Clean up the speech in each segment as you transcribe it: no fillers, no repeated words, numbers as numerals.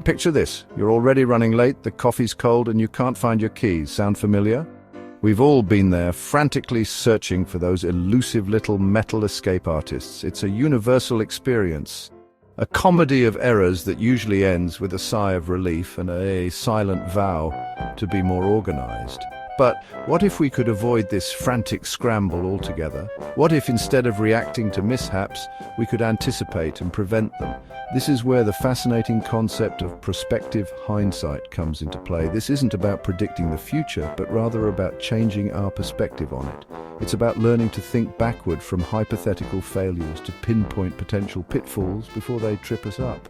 Picture this. You're already running late, the coffee's cold, and you can't find your keys. Sound familiar? We've all been there, frantically searching for those elusive little metal escape artists. It's a universal experience. A comedy of errors that usually ends with a sigh of relief and a silent vow to be more organized. But what if we could avoid this frantic scramble altogether? What if instead of reacting to mishaps, we could anticipate and prevent them? This is where the fascinating concept of prospective hindsight comes into play. This isn't about predicting the future, but rather about changing our perspective on it. It's about learning to think backward from hypothetical failures to pinpoint potential pitfalls before they trip us up.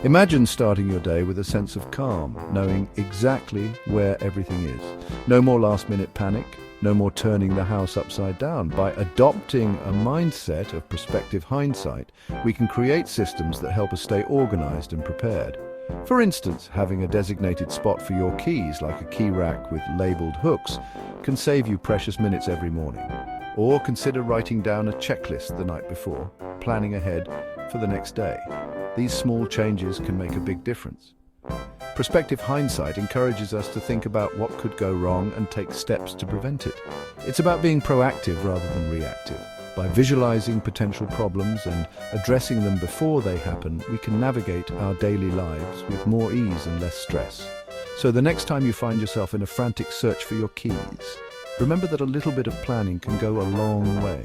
Imagine starting your day with a sense of calm, knowing exactly where everything is. No more last-minute panic, no more turning the house upside down. By adopting a mindset of prospective hindsight, we can create systems that help us stay organized and prepared. For instance, having a designated spot for your keys, like a key rack with labeled hooks, can save you precious minutes every morning. Or consider writing down a checklist the night before, planning ahead for the next day. These small changes can make a big difference. Prospective hindsight encourages us to think about what could go wrong and take steps to prevent it. It's about being proactive rather than reactive. By visualizing potential problems and addressing them before they happen, we can navigate our daily lives with more ease and less stress. So the next time you find yourself in a frantic search for your keys, remember that a little bit of planning can go a long way.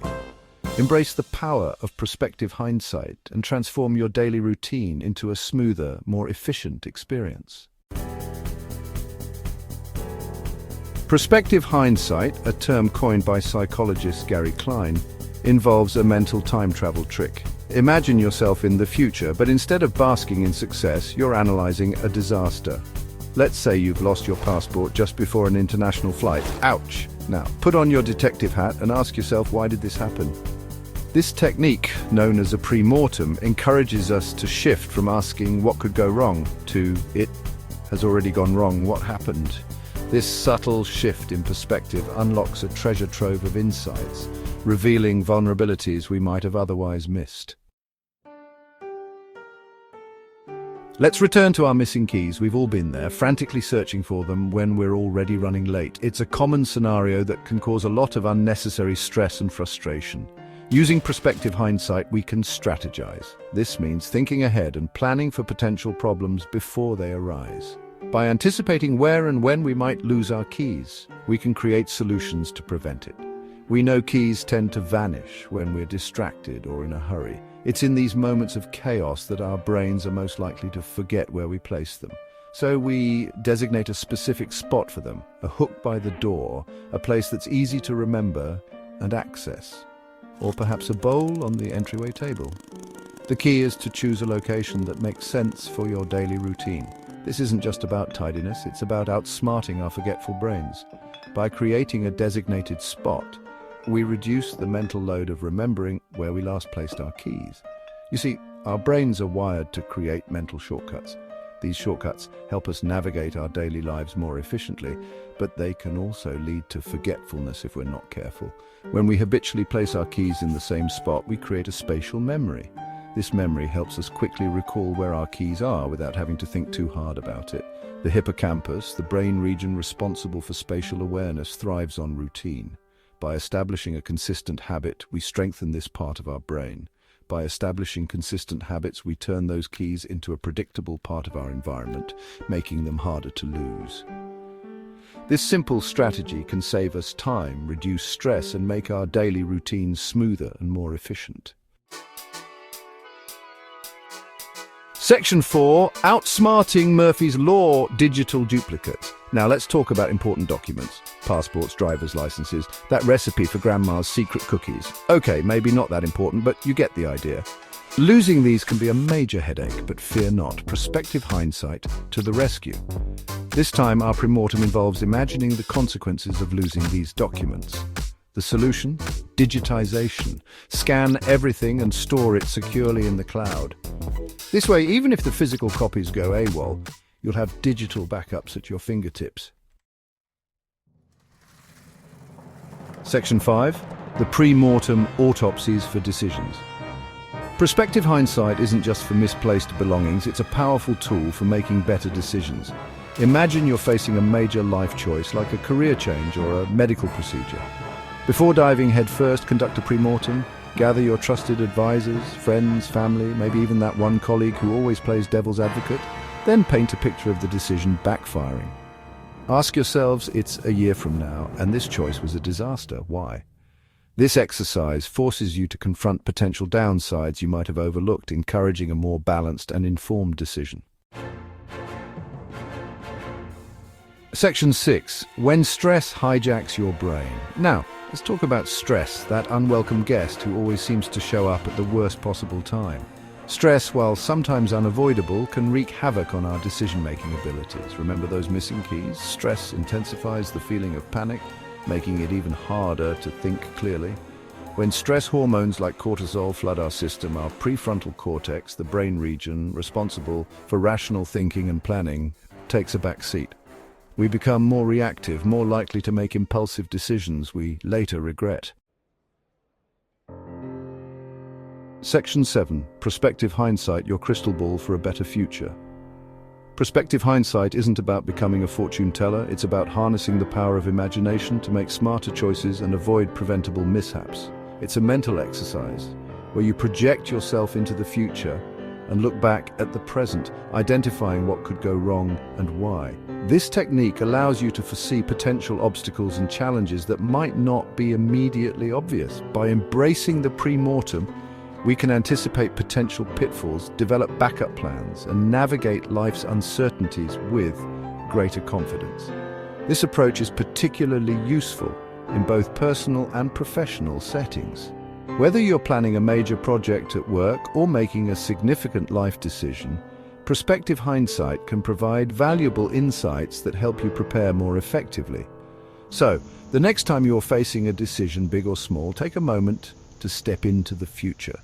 Embrace the power of prospective hindsight and transform your daily routine into a smoother, more efficient experience. Prospective hindsight, a term coined by psychologist Gary Klein, involves a mental time travel trick. Imagine yourself in the future, but instead of basking in success, you're analyzing a disaster. Let's say you've lost your passport just before an international flight. Ouch! Now, put on your detective hat and ask yourself, why did this happen? This technique, known as a pre-mortem, encourages us to shift from asking what could go wrong to it has already gone wrong, what happened? This subtle shift in perspective unlocks a treasure trove of insights, revealing vulnerabilities we might have otherwise missed. Let's return to our missing keys. We've all been there, frantically searching for them when we're already running late. It's a common scenario that can cause a lot of unnecessary stress and frustration. Using prospective hindsight, we can strategize. This means thinking ahead and planning for potential problems before they arise. By anticipating where and when we might lose our keys, we can create solutions to prevent it. We know keys tend to vanish when we're distracted or in a hurry. It's in these moments of chaos that our brains are most likely to forget where we place them. So we designate a specific spot for them, a hook by the door, a place that's easy to remember and access. Or perhaps a bowl on the entryway table. The key is to choose a location that makes sense for your daily routine. This isn't just about tidiness, it's about outsmarting our forgetful brains. By creating a designated spot, we reduce the mental load of remembering where we last placed our keys. You see, our brains are wired to create mental shortcuts. These shortcuts help us navigate our daily lives more efficiently, but they can also lead to forgetfulness if we're not careful. When we habitually place our keys in the same spot, we create a spatial memory. This memory helps us quickly recall where our keys are without having to think too hard about it. The hippocampus, the brain region responsible for spatial awareness, thrives on routine. By establishing a consistent habit, we strengthen this part of our brain. By establishing consistent habits, we turn those keys into a predictable part of our environment, making them harder to lose. This simple strategy can save us time, reduce stress, and make our daily routines smoother and more efficient. Section 4, Outsmarting Murphy's Law Digital Duplicates. Now let's talk about important documents. Passports, driver's licenses, that recipe for Grandma's secret cookies. Okay, maybe not that important, but you get the idea. Losing these can be a major headache, but fear not. Prospective hindsight to the rescue. This time, our premortem involves imagining the consequences of losing these documents. The solution? Digitization. Scan everything and store it securely in the cloud. This way, even if the physical copies go AWOL, you'll have digital backups at your fingertips. Section 5. The pre-mortem autopsies for decisions. Prospective hindsight isn't just for misplaced belongings, it's a powerful tool for making better decisions. Imagine you're facing a major life choice like a career change or a medical procedure. Before diving headfirst, conduct a pre-mortem, gather your trusted advisors, friends, family, maybe even that one colleague who always plays devil's advocate, then paint a picture of the decision backfiring. Ask yourselves, it's a year from now, and this choice was a disaster. Why? This exercise forces you to confront potential downsides you might have overlooked, encouraging a more balanced and informed decision. Section 6. When stress hijacks your brain. Now, let's talk about stress, that unwelcome guest who always seems to show up at the worst possible time. Stress, while sometimes unavoidable, can wreak havoc on our decision-making abilities. Remember those missing keys? Stress intensifies the feeling of panic, making it even harder to think clearly. When stress hormones like cortisol flood our system, our prefrontal cortex, the brain region responsible for rational thinking and planning, takes a back seat. We become more reactive, more likely to make impulsive decisions we later regret. Section 7. Prospective hindsight, your crystal ball for a better future. Prospective hindsight isn't about becoming a fortune teller, it's about harnessing the power of imagination to make smarter choices and avoid preventable mishaps. It's a mental exercise where you project yourself into the future and look back at the present, identifying what could go wrong and why. This technique allows you to foresee potential obstacles and challenges that might not be immediately obvious. By embracing the pre-mortem, we can anticipate potential pitfalls, develop backup plans, and navigate life's uncertainties with greater confidence. This approach is particularly useful in both personal and professional settings. Whether you're planning a major project at work or making a significant life decision, prospective hindsight can provide valuable insights that help you prepare more effectively. So, the next time you're facing a decision, big or small, take a moment to step into the future.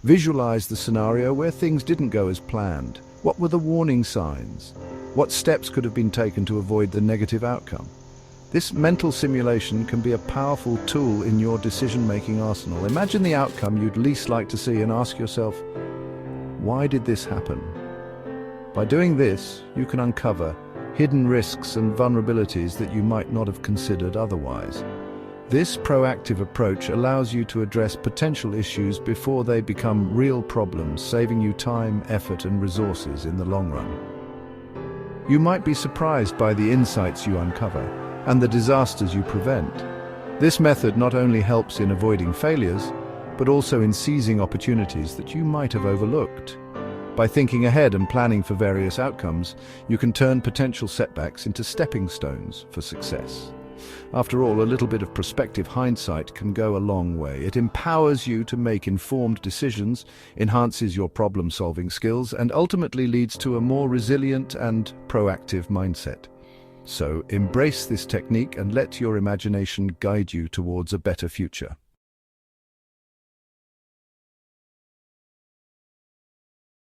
Visualize the scenario where things didn't go as planned. What were the warning signs? What steps could have been taken to avoid the negative outcome? This mental simulation can be a powerful tool in your decision-making arsenal. Imagine the outcome you'd least like to see and ask yourself, why did this happen? By doing this, you can uncover hidden risks and vulnerabilities that you might not have considered otherwise. This proactive approach allows you to address potential issues before they become real problems, saving you time, effort, and resources in the long run. You might be surprised by the insights you uncover and the disasters you prevent. This method not only helps in avoiding failures, but also in seizing opportunities that you might have overlooked. By thinking ahead and planning for various outcomes, you can turn potential setbacks into stepping stones for success. After all, a little bit of prospective hindsight can go a long way. It empowers you to make informed decisions, enhances your problem-solving skills, and ultimately leads to a more resilient and proactive mindset. So, embrace this technique and let your imagination guide you towards a better future.